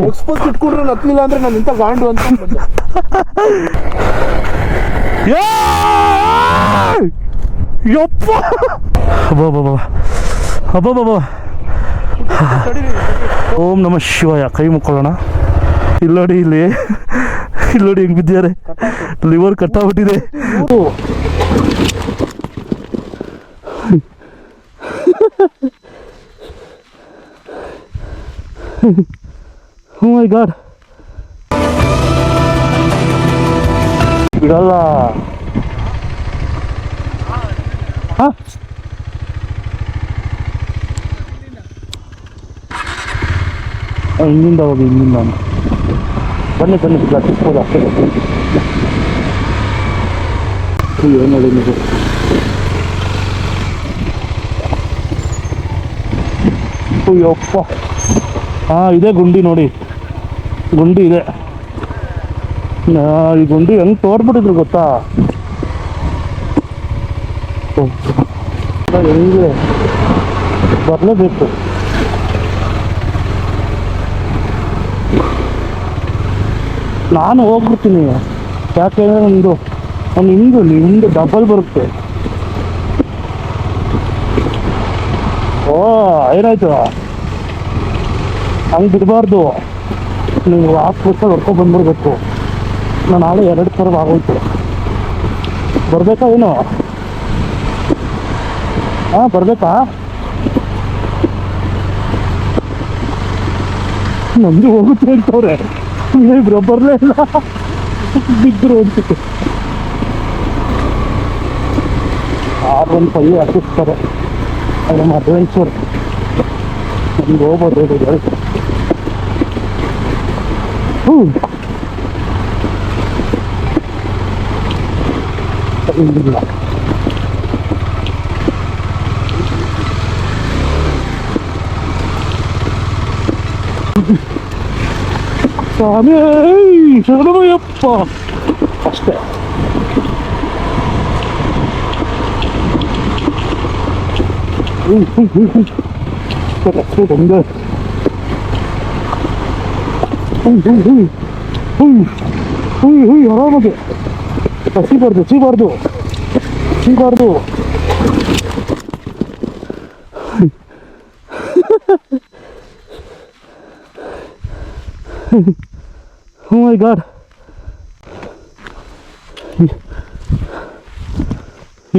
Expose ಇಟ್ಕೊಂಡ್ರೆ ಹತ್ತಲಿಲ್ಲ ಅಂದ್ರೆ ನಾನು ಇಂಥ ಗಾಂಡು ಅಂತ ಬಂದೆ. ಯಪ್ಪ ಅಬ್ಬಬ್ಬಬ್ಬ. ಓಂ ನಮಃ ಶಿವಾಯ. ಕೈ ಮುಕ್ಕೊಳ್ಳೋಣ. ಇಲ್ಲೋಡಿ ಇಲ್ಲೋಡಿ ಹೆಂಗ್ ಬಿದ್ದಿದ್ದಾರೆ. ಲಿವರ್ ಕಟ್ಟಾಗ್ಬಿಟ್ಟಿದೆ. ಓ ಮೈ ಗಾಡ್. ಬಿಡಲ್ಲ. ಹಾಂ ಹಿಂದಿಂದ ಹೋಗಿ, ಹಿಂದಿಂದ ಬನ್ನಿ ಗಟ್ಟಿಸ್ಬೋದು ಅಷ್ಟೇ. ಏನು ಹೇಳಿ ನೀವು. ಅಯ್ಯಪ್ಪ. ಹಾಂ ಇದೆ ಗುಂಡಿ ನೋಡಿ, ಗುಂಡಿ ಇದೆ. ಈ ಗುಂಡಿ ಹೆಂಗೆ ತೋರ್ಬಿಟ್ಟಿದ್ರು ಗೊತ್ತಾ. ಹೆಂಗೆ ಬರಲೇಬೇಕು. ನಾನು ಹೋಗ್ಬಿಡ್ತೀನಿ. ಯಾಕೆಂದರೆ ಒಂದು ಹಿಂದೆ ಡಬಲ್ ಬರುತ್ತೆ. ಓ ಏನಾಯ್ತು, ಹಂಗೆ ಬಿಡಬಾರ್ದು. ನೀವು ಹಾಕ್ಬಿಟ್ಟು ಹೊಡ್ಕೊಂಡು ಬಂದ್ಬಿಡ್ಬೇಕು. ನಾನು ನಾಳೆ 2 ಥರ ಆಗೋಯ್ತು. ಬರಬೇಕಾ ಏನು? ಹಾಂ ಬರಬೇಕಾ? ನಮ್ಮದು ಹೋಗುತ್ತೆ ಅಂತವ್ರೆ. ಇಬ್ಬರು ಬರಲೇ ಇಲ್ಲ, ಬಿದ್ದರು ಅನ್ಸುತ್ತೆ. 615 ಹಾಕಿಸ್ತಾರೆ. ಅದು ನಮ್ಮ ಅಡ್ವೆಂಚರ್. ನಮ್ಗೆ ಹೋಗ್ಬೋದು ಹೇಳಿ. ಇಲ್ಲ ಸ್ವಾಮಿ ಶರಣಮಯ್ಯಪ್ಪ ಅಷ್ಟೇ. ಒಂದೇ ಆರಾಮಗೆ ಸಿಬಾರ್ದು Oh my God.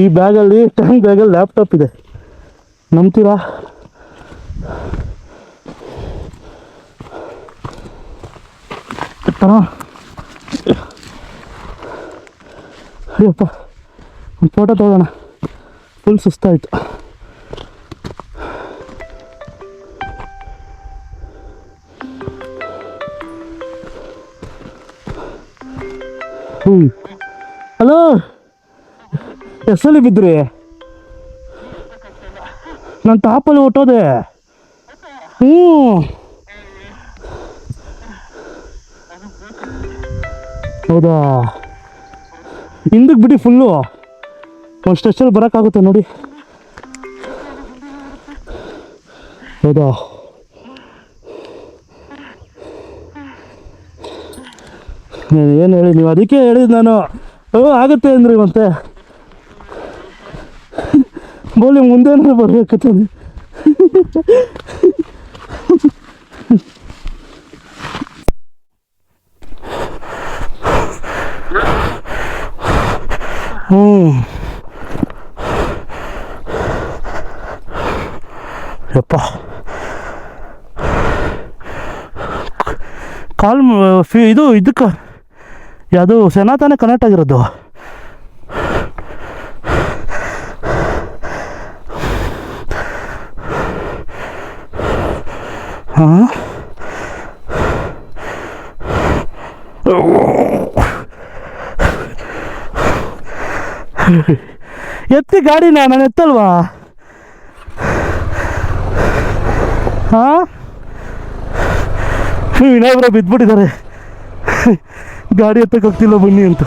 ಈ ಬ್ಯಾಗಲ್ಲಿ ಟ್ಯಾಂಕ್ ಬ್ಯಾಗಲ್ಲಿ ಲ್ಯಾಪ್ಟಾಪ್ ಇದೆ, ನಂಬ್ತೀರಾ? ಅಯ್ಯಪ್ಪ, ಒಂದು ಫೋಟೋ ತಗೊಳ್ಳೋಣ. ಫುಲ್ ಸುಸ್ತಾಯಿತು. ಹಲೋ, ಎಷ್ಟಲ್ಲಿ ಬಿದ್ರಿ? ನಾನು ಟಾಪಲ್ಲಿ ಹೊಟ್ಟೋದೆ. ಹೌದಾ? ಹಿಂದಕ್ಕೆ ಬಿಡಿ ಫುಲ್ಲು. ಒಂದು ಸ್ಟ್ರೆಚ್ಚಲ್ಲಿ ಬರೋಕ್ಕಾಗುತ್ತೆ ನೋಡಿ. ಹೌದಾ? ಏನು ಹೇಳಿ ನೀವು, ಅದಕ್ಕೆ ಹೇಳಿದ್ದು ನಾನು. ಆಗುತ್ತೆ ಅಂದ್ರಿ ಮತ್ತೆ. ಬೋಲಿ ಮುಂದೆ ಬರ್ಬೇಕಂತ. ಯಪ್ಪ, ಕಾಲ್ ಇದಕ್ಕೆ ಯಾವುದು ಸೆನಾ ತಾನೇ ಕನೆಕ್ಟ್ ಆಗಿರೋದು. ಹಾಂ, ಎತ್ತಿ ಗಾಡಿನ, ನಾನು ಎತ್ತಲ್ವಾ? ಹಾಂ, ವಿನಾಯಕರ ಬಿದ್ದುಬಿಟ್ಟಿದ್ದಾರೆ. ಗಾಡಿ ಎತ್ತಕ್ಕಾಗ್ತಿಲ್ಲ ಬನ್ನಿ ಅಂತ.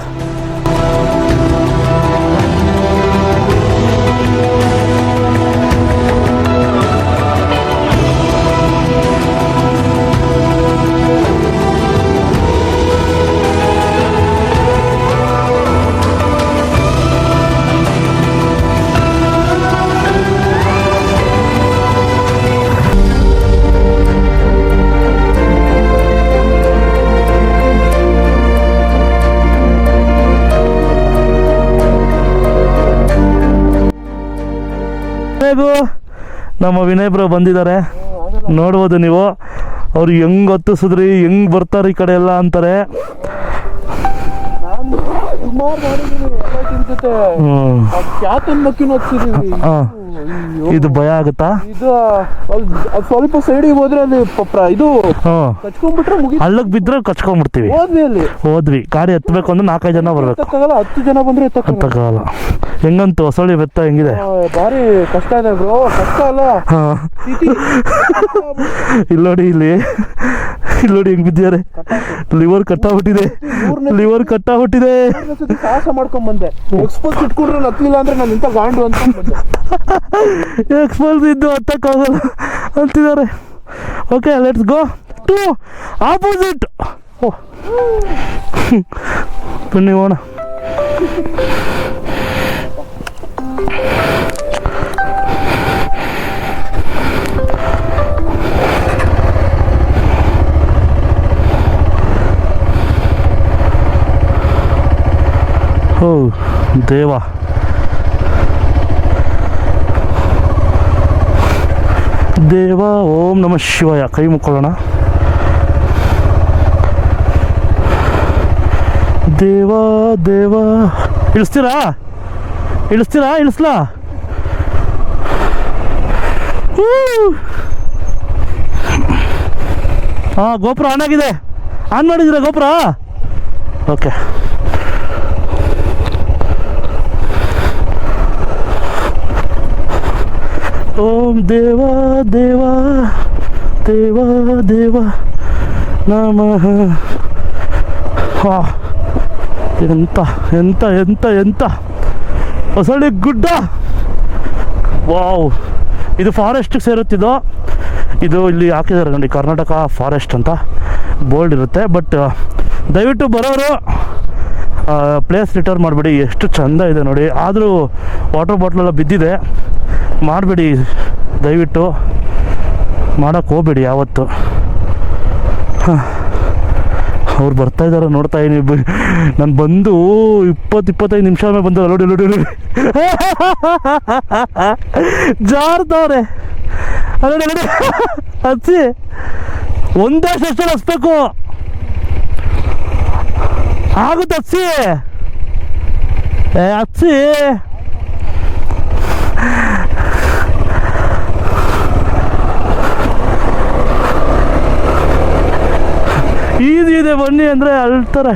ಕೊನೆಗೂ ನಮ್ಮ ವಿನಯ್ ಬ್ರೋ ಬಂದಿದ್ದಾರೆ, ನೋಡ್ಬೋದು ನೀವು. ಅವ್ರು ಹೆಂಗ್ ಹತ್ತಿಸಿದ್ರಿ, ಹೆಂಗ್ ಬರ್ತಾರೆ ಈ ಕಡೆ ಎಲ್ಲ ಅಂತಾರೆ. ನಾನು ಸುಮಾರು ಮಾಡಿದ್ದೀನಿ ಎಲ್ಲ ಜೊತೆ. ಕ್ಯಾತನ್ ಮಕ್ಕಿನ ಹಚ್ಚಿದೀವಿ. ಇದು ಭಯ ಆಗುತ್ತಾ? ಇದು ಅದು ಸ್ವಲ್ಪ ಸೈಡಿಗೆ ಹೋದ್ರೆ ಅಲ್ಲಿ ಇದು ಕಚ್ಕೊಂಡ್ಬಿಟ್ರೆ ಮುಗಿ, ಹಳ್ಳಕ್ ಬಿದ್ರೆ ಕಚ್ಕೊಂಡ್ಬಿಡ್ತೀವಿ. ಹೋದ್ವಿ ಗಾಡಿ ಎತ್ತಬೇಕು ಅಂದ್ರೆ 4-5 ಜನ ಬರ್ಬೇಕು. 10 ಜನ ಬಂದ್ರೆ ಎತ್ತಕ್ಕಾಗಲ್ಲ. ಹೆಂಗಂತು ಹೊಸಳಿ ಬೆತ್ತ ಹೆಂಗಿದೆ? ಭಾರಿ ಕಷ್ಟ ಇದೆ ಬ್ರೋ. ಕಷ್ಟ ಅಲ್ಲ, ಇಲ್ಲಿ ನೋಡಿ ಹೆಂಗ್ ಬಿದ್ದಿದ್ದಾರೆ. ಲಿವರ್ ಕಟ್ಟಾಗ್ಬಿಟ್ಟಿದೆ. ಸಾಹಸ ಮಾಡ್ಕೊಂಡ್ ಬಂದೆ. ಎಕ್ಸ್ಪೋಸ್ ಇಟ್ಕೊಂಡ್ರೆ ಹತ್ತಲಿಲ್ಲ ಅಂದ್ರೆ ನಾನು ಇಂಥ ಗಾಂಡು ಅಂತ ಬಂದೆ. ಎಕ್ಸ್ಪೋಸ್ ಇದ್ದು ಹತ್ತಕ್ಕಾಗಲ್ಲ ಅಂತಿದ್ದಾರೆ. Okay, let's go to opposite. ಬನ್ನಿ ಹೋಣ. ಓ ದೇವ, ದೇವ ಓಂ ನಮಃ ಶಿವಾಯ. ಕೈ ಮುಕ್ಕೊಳ್ಳೋಣ. ದೇವ ದೇವ. ಇಳಿಸ್ಲಾ? ಹಾಂ, ಗೋಪುರ ಆನ್ ಆಗಿದೆ. ಆನ್ ಮಾಡಿದ್ದೀರಾ ಗೋಪುರ? ಓಕೆ. ಓಂ ದೇವ ದೇವ ದೇವ ದೇವ ನಮಃ. ಎಂತ ಎಂತ ಎಂತ ಎಂತ ಹೊಸಳ್ಳಿ ಗುಡ್ಡ. ವಾವ್, ಇದು ಫಾರೆಸ್ಟಿಗೆ ಸೇರುತ್ತಿದ್ದು. ಇದು ಇಲ್ಲಿ ಹಾಕಿದ್ದಾರೆ ನೋಡಿ, ಕರ್ನಾಟಕ ಫಾರೆಸ್ಟ್ ಅಂತ ಬೋರ್ಡ್ ಇರುತ್ತೆ. ಬಟ್ ದಯವಿಟ್ಟು ಬರೋರು ಪ್ಲೇಸ್ ರಿಟರ್ನ್ ಮಾಡಿಬಿಡಿ. ಎಷ್ಟು ಚೆಂದ ಇದೆ ನೋಡಿ. ಆದರೂ ವಾಟರ್ ಬಾಟ್ಲೆಲ್ಲ ಬಿದ್ದಿದೆ, ಮಾಡಬೇಡಿ ದಯವಿಟ್ಟು, ಮಾಡೋಕ್ಕೆ ಹೋಗ್ಬೇಡಿ ಯಾವತ್ತು. ಅವ್ರು ಬರ್ತಾಯಿದ್ದಾರೆ, ನೋಡ್ತಾ ಇದೀನಿ. ನಾನು ಬಂದು 20-25 ನಿಮಿಷ ಮೇಲೆ ಬಂದ. ನೋಡಿ ಜಾರ್ದವ್ರೆ. ನೋಡಿ ಹಚ್ಚಿ ಒಂದಷ್ಟು ಹಚ್ಬೇಕು ಆಗುತ್ತೆ. ಹಚ್ಚಿ ಈಸಿ ಇದೆ, ಬನ್ನಿ ಅಂದರೆ ಅಳ್ತಾರೆ.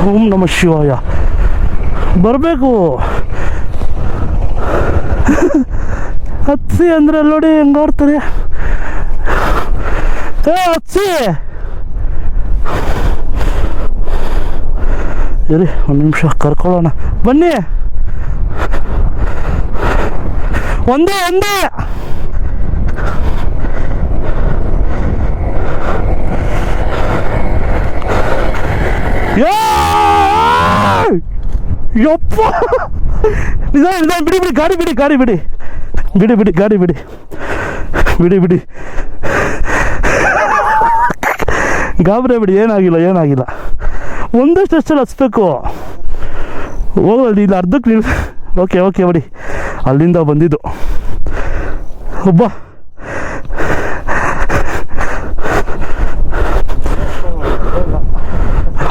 ಓಂ ನಮಃ ಶಿವಾಯ. ಬರಬೇಕು. ಹಚ್ಚಿ ಅಂದರೆ ನೋಡಿ ಹೆಂಗೆ ಆಡ್ತಾರೆ. ಹಚ್ಚಿ ಇರಿ, ಒಂದು ನಿಮಿಷ ಕರ್ಕೊಳ್ಳೋಣ. ಬನ್ನಿ. ಒಂದೇ ಯಪ್ಪ. ನಿಧಾನ ಬಿಡಿ, ಗಾಡಿ ಬಿಡಿ. ಗಾಬರಿ ಬಿಡಿ, ಏನಾಗಿಲ್ಲ. ಒಂದಷ್ಟು ಹಚ್ಬೇಕು. ಹೋಗಲ್ಲಿ ಇಲ್ಲಿ ಅರ್ಧಕ್ಕೆ ನೀವು. ಓಕೆ ಬಿಡಿ. ಅಲ್ಲಿಂದ ಬಂದಿದ್ದು ಒಬ್ಬ.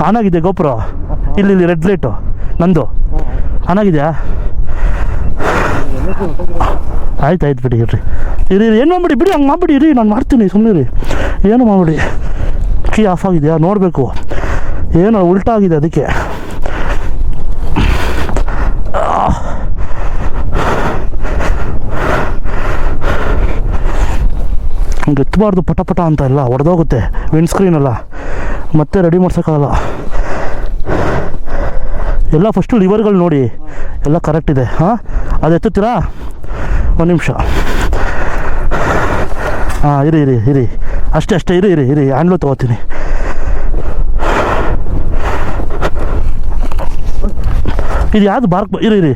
ಆನ್ ಆಗಿದೆ ಗೋಪುರ. ಇಲ್ಲಿ ರೆಡ್ ಲೈಟು ನಂದು ಆನ್ ಆಗಿದೆಯಾ? ಆಯ್ತು ಬಿಡಿ. ಇರಿ ಏನು ಮಾಡ್ಬಿಡಿ, ಹಂಗೆ ಮಾಡ್ಬಿಡಿ. ಇರಿ, ನಾನು ಮಾಡ್ತೀನಿ, ಸುಮ್ಮನೆ ರೀ. ಏನು ಮಾಡ್ಬಿಡಿ. ಕೀ ಆಫ್ ಆಗಿದೆಯಾ ನೋಡಬೇಕು. ಏನೋ ಉಲ್ಟಾ ಆಗಿದೆ, ಅದಕ್ಕೆ. ಹಂಗೆ ಎತ್ತಬಾರ್ದು, ಪಟ ಅಂತ ಎಲ್ಲ ಹೊಡೆದೋಗುತ್ತೆ ವಿಂಡ್ ಸ್ಕ್ರೀನ್ ಎಲ್ಲ, ಮತ್ತೆ ರೆಡಿ ಮಾಡ್ಸೋಕ್ಕಾಗಲ್ಲ. ಎಲ್ಲ ಫಸ್ಟು ಲಿವರ್ಗಳು ನೋಡಿ, ಎಲ್ಲ ಕರೆಕ್ಟ್ ಇದೆ. ಹಾಂ, ಅದು ಎತ್ತುತ್ತೀರಾ? ಒಂದು ನಿಮಿಷ. ಹಾಂ, ಇರಿ ಅಷ್ಟೇ ಇರಿ ಹ್ಯಾಂಡ್ಲು ತೊಗೋತೀನಿ. ಇದು ಯಾವುದು ಬಾರ್ಕ್? ಇರಿ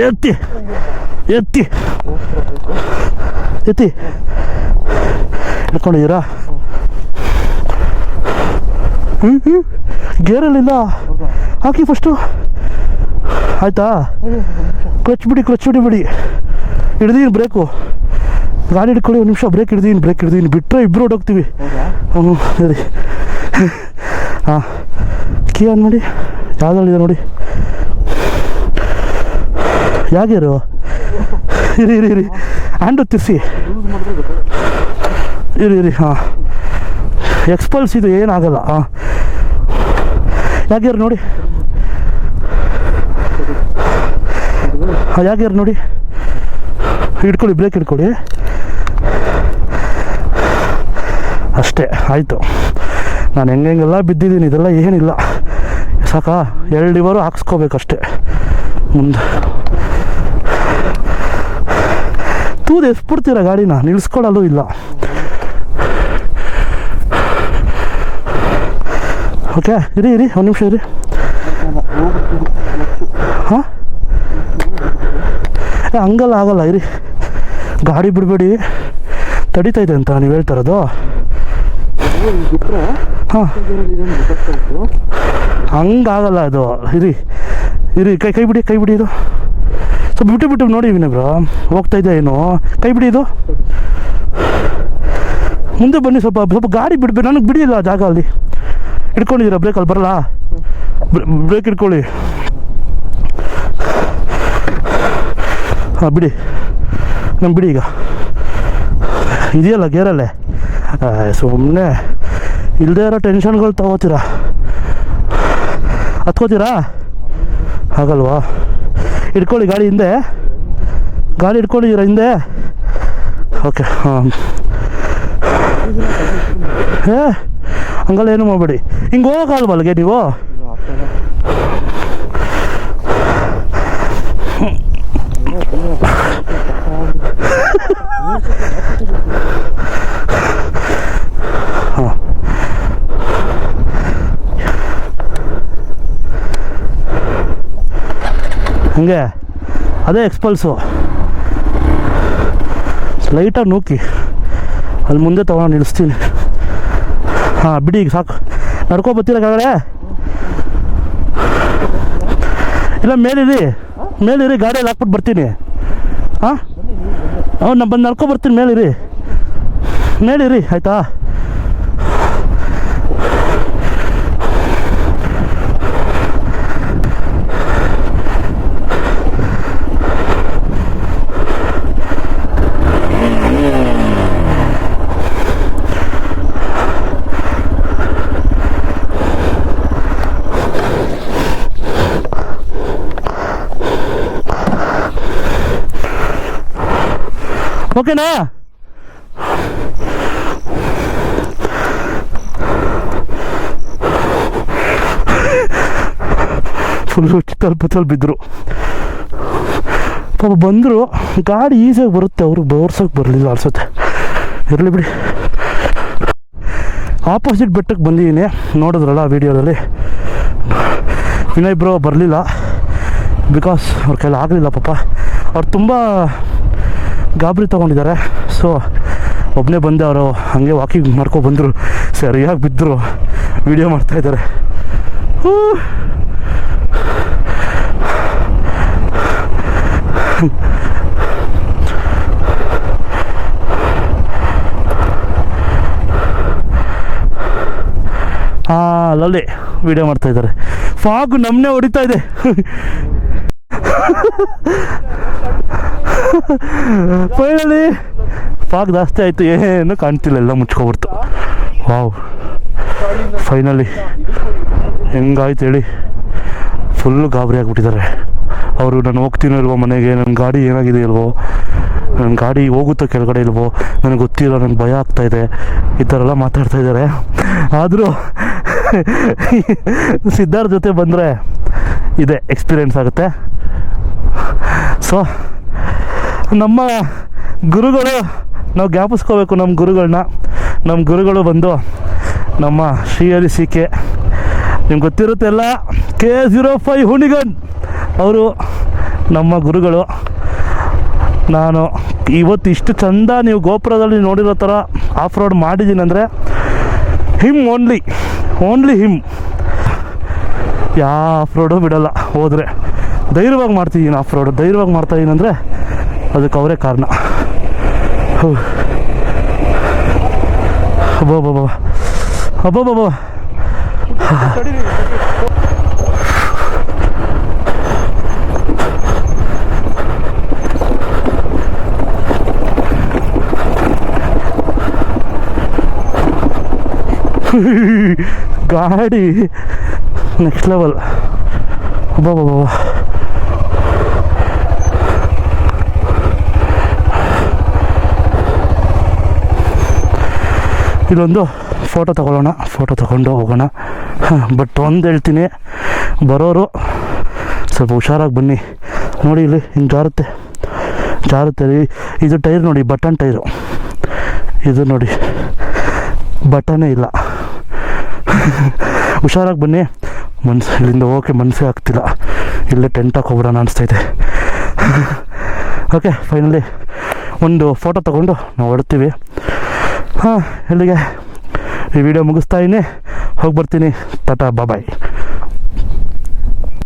ಎತ್ತಿ ಹಿಡ್ಕೊಂಡಿದ್ದೀರಾ? ಗೇರಲ್ಲಿಲ್ಲ. ಹಾಕಿ ಫಸ್ಟು. ಆಯಿತಾ? ಕ್ಲಚ್ ಬಿಡಿ ಹಿಡ್ದೀನಿ ಬ್ರೇಕು. ಗಾಡಿ ಹಿಡ್ಕೊಳ್ಳಿ ಒಂದು ನಿಮಿಷ. ಬ್ರೇಕ್ ಹಿಡ್ದೀನಿ ಬಿಟ್ಟರೆ ಇಬ್ಬರು ಹೊಡೋಗ್ತೀವಿ. ಹ್ಞೂ ಸರಿ. ಹಾಂ ಕೀ ಆನ್ ಮಾಡಿ. ಯಾವುದ್ರಲ್ಲಿದೆ ನೋಡಿ. ಯಾಗೇರು ಇರಿ ಹ್ಯಾಂಡು ತಿರ್ಸಿ ಇರಿ. ಹಾಂ ಎಕ್ಸ್ಪಲ್ಸ್ ಇದು ಏನಾಗಲ್ಲ. ಹಾಂ ಯಾಗೇರು ನೋಡಿ. ಯಾಗೇರು ನೋಡಿ. ಹಿಡ್ಕೊಳ್ಳಿ, ಬ್ರೇಕ್ ಹಿಡ್ಕೊಳ್ಳಿ ಅಷ್ಟೇ. ಆಯಿತು. ನಾನು ಹೆಂಗೆಲ್ಲ ಬಿದ್ದಿದ್ದೀನಿ, ಇದೆಲ್ಲ ಏನಿಲ್ಲ. ಸಾಕಾ? 2 ಲಿವರು ಹಾಕ್ಸ್ಕೋಬೇಕಷ್ಟೆ ಮುಂದೆ. ತೂದು ಎಸ್ಬಿಡ್ತೀರ ಗಾಡಿನ, ನಿಲ್ಲಿಸ್ಕೊಳ್ಳಲ್ಲೂ ಇಲ್ಲ. ಓಕೆ ಇರಿ ಒಂದು ನಿಮಿಷ ಇರಿ. ಹಾಂ ಹಂಗಲ್ಲ ಆಗಲ್ಲ ಇರಿ. ಗಾಡಿ ಬಿಡಬೇಡಿ, ತಡೀತಾ ಇದೆ ಅಂತ ನೀವು ಹೇಳ್ತಾರದು. ಹಾಂ ಹಂಗಾಗಲ್ಲ ಅದು. ಇರಿ ಕೈ ಬಿಡಿ ಇದು ಸ್ವಲ್ಪ ಬಿಟ್ಟು ನೋಡಿ ವಿನಯ್ ಹೋಗ್ತಾ ಇದೆ ಏನು. ಕೈ ಬಿಡಿ ಇದು. ಮುಂದೆ ಬನ್ನಿ. ಸ್ವಲ್ಪ ಗಾಡಿ ಬಿಡ್ಬೇಕು. ನನಗೆ ಬಿಡಿಲ್ಲ ಜಾಗ. ಅಲ್ಲಿ ಹಿಡ್ಕೊಂಡಿದ್ದೀರಾ ಬ್ರೇಕಲ್ಲಿ ಬರಲ್ಲ. ಬ್ರೇಕ್ ಹಿಡ್ಕೊಳ್ಳಿ. ಹಾಂ ಬಿಡಿ. ನಾನು ಬಿಡಿ. ಈಗ ಇದೆಯಲ್ಲ ಗೇರಲ್ಲೇ. ಸುಮ್ಮನೆ ಇಲ್ಲದೆ ಇರೋ ಟೆನ್ಷನ್ಗಳು ತಗೋತೀರಾ, ಹತ್ಕೋತೀರಾ? ಆಗಲ್ವಾ? ಹಿಡ್ಕೊಳ್ಳಿ ಗಾಡಿ ಹಿಂದೆ. ಗಾಡಿ ಹಿಡ್ಕೊಳ್ಳಿದ್ದೀರಾ ಹಿಂದೆ? ಓಕೆ. ಹಾಂ ಹಂಗಲ್ಲ ಏನು ಮಾಡಬೇಡಿ. ಹಿಂಗೆ ಹೋಗೋಕ್ಕಾಗಲ್ವಲ್ಗೆ ನೀವು? ಹಾಂ ಹಂಗೆ ಅದೇ ಎಕ್ಸ್ಪಲ್ಸು. ಲೈಟಾಗಿ ನೂಕಿ ಅಲ್ಲಿ ಮುಂದೆ ತಗೊಂಡು ನಿಲ್ಲಿಸ್ತೀನಿ. ಹಾಂ ಬಿಡಿ ಈಗ ಸಾಕು. ನಡ್ಕೊಬತ್ತೀರ ಕೆಳಗಡೆ? ಇಲ್ಲ ಮೇಲಿರಿ ಗಾಡಿಯಲ್ಲಿ ಹಾಕ್ಬಿಟ್ಟು ಬರ್ತೀನಿ. ಹಾಂ ನಾನು ಬಂದು ನಡ್ಕೊಬರ್ತೀನಿ. ಮೇಲಿರಿ ಆಯಿತಾ? ಓಕೆನಾ? ಫುಲ್ಲು ಚಿತ್ತಲ್ ಬಿದ್ದರು ಪಾಪ. ಬಂದರು. ಗಾಡಿ ಈಸಿಯಾಗಿ ಬರುತ್ತೆ, ಅವ್ರಿಗೆ ಬೋರ್ಸೋಕೆ ಬರಲಿಲ್ಲ ಅನ್ಸುತ್ತೆ. ಇರಲಿ ಬಿಡಿ. ಆಪೋಸಿಟ್ ಬೆಟ್ಟಕ್ಕೆ ಬಂದಿದ್ದೀನಿ, ನೋಡಿದ್ರಲ್ಲ ವೀಡಿಯೋದಲ್ಲಿ. ವಿನಯ್ ಬ್ರೋ ಬರಲಿಲ್ಲ, ಬಿಕಾಸ್ ಅವ್ರ ಕೈಲಿ ಆಗಲಿಲ್ಲ ಪಾಪ. ಅವ್ರು ತುಂಬ ಗಾಬರಿ ತೊಗೊಂಡಿದ್ದಾರೆ. ಸೊ ಒಬ್ಬನೇ ಬಂದೆ. ಅವರು ಹಾಗೆ ವಾಕಿಂಗ್ ಮಾಡ್ಕೊಬಂದರು, ಸರಿಯಾಗಿ ಬಿದ್ದರು, ವೀಡಿಯೋ ಮಾಡ್ತಾಯಿದ್ದಾರೆ. ಅಲ್ಲಲ್ಲಿ ವೀಡಿಯೋ ಮಾಡ್ತಾಯಿದ್ದಾರೆ. ಫಾಗ್ ನಮ್ಮನ್ನೇ ಹೊಡಿತಾ ಇದೆ. ಫೈನಲಿ ಫಾಗ್ ಜಾಸ್ತಿ ಆಯಿತು, ಏನು ಕಾಣ್ತಿಲ್ಲ, ಎಲ್ಲ ಮುಚ್ಕೊಬಿಡ್ತು. ವಾವ್, ಫೈನಲಿ ಹೆಂಗಾಯ್ತು ಹೇಳಿ. ಫುಲ್ಲು ಗಾಬರಿ ಆಗಿಬಿಟ್ಟಿದ್ದಾರೆ ಅವರು. ನಾನು ಹೋಗ್ತೀನೋ ಇಲ್ವೋ ಮನೆಗೆ, ನನ್ನ ಗಾಡಿ ಏನಾಗಿದೆ ಇಲ್ವೋ, ನನ್ನ ಗಾಡಿ ಹೋಗುತ್ತೋ ಕೆಳಗಡೆ ಇಲ್ವೋ ನನಗೆ ಗೊತ್ತಿಲ್ಲ, ನನಗೆ ಭಯ ಆಗ್ತಾಯಿದೆ, ಈ ಥರ ಎಲ್ಲ ಮಾತಾಡ್ತಾಯಿದ್ದಾರೆ. ಆದರೂ ಸಿದ್ಧಾರ್ಥ ಜೊತೆ ಬಂದರೆ ಇದೆ ಎಕ್ಸ್ಪೀರಿಯೆನ್ಸ್ ಆಗುತ್ತೆ. ಸೊ ನಮ್ಮ ಗುರುಗಳು, ನಾವು ಜ್ಞಾಪಿಸ್ಕೋಬೇಕು ನಮ್ಮ ಗುರುಗಳನ್ನ. ನಮ್ಮ ಗುರುಗಳು ಬಂದು ನಮ್ಮ ಶ್ರೀಹರಿ CK, ನಿಮ್ಗೆ ಗೊತ್ತಿರುತ್ತೆಲ್ಲ, K05 ಹುಣಿಗನ್ ಅವರು ನಮ್ಮ ಗುರುಗಳು. ನಾನು ಇವತ್ತು ಇಷ್ಟು ಚಂದ ನೀವು ಗೋಪುರದಲ್ಲಿ ನೋಡಿರೋ ಥರ ಆಫ್ ರೋಡ್ ಮಾಡಿದ್ದೀನಿ ಅಂದರೆ ಹಿಮ್ ಓನ್ಲಿ. Only him. ಯಾವ ಆಫ್ ರೋಡು ಬಿಡೋಲ್ಲ, ಹೋದರೆ ಧೈರ್ಯವಾಗಿ ಮಾಡ್ತಿದ್ದೀನಿ. ಆಫ್ ರೋಡು ಧೈರ್ಯವಾಗಿ ಮಾಡ್ತಾಯಿದ್ದೀನಿ ಅಂದರೆ ಅದಕ್ಕೆ ಅವರೇ ಕಾರಣ. ಅಬ್ಬಬ್ಬಬ್ಬ ಅಬ್ಬಬ್ಬಬ್ಬ. ಗಾಡಿ ನೆಕ್ಸ್ಟ್ ಲೆವೆಲ್. ಅಬ್ಬಬ್ಬಬ್ಬ. ಇದೊಂದು ಫೋಟೋ ತಗೊಳ್ಳೋಣ, ಫೋಟೋ ತಗೊಂಡು ಹೋಗೋಣ. ಬಟ್ ಒಂದು ಹೇಳ್ತೀನಿ, ಬರೋರು ಸ್ವಲ್ಪ ಹುಷಾರಾಗಿ ಬನ್ನಿ. ನೋಡಿ ಇಲ್ಲಿ ಹಿಂಗೆ ಜಾರುತ್ತೆ ರೀ. ಇದು ಟೈರ್ ನೋಡಿ, ಬಟನ್ ಟೈರು. ಇದು ನೋಡಿ ಬಟನೇ ಇಲ್ಲ. ಹುಷಾರಾಗಿ ಬನ್ನಿ. ಇಲ್ಲಿಂದ ಹೋಗೋಕ್ಕೆ ಮನಸ್ಸೇ ಆಗ್ತಿಲ್ಲ. ಇಲ್ಲೇ ಟೆಂಟ್ ಹಾಕೋಬಿಡೋಣ ಅನಿಸ್ತೈತೆ. ಓಕೆ, ಫೈನಲಿ ಒಂದು ಫೋಟೋ ತಗೊಂಡು ನಾವು ಹೊರಡ್ತೀವಿ. ಇಲ್ಲಿಗೆ ಈ ವಿಡಿಯೋ ಮುಗಿಸ್ತಾ ಇದ್ದೀನಿ. ಹೋಗಿ ಬರ್ತೀನಿ. ಟಾಟಾ, ಬಾಯ್.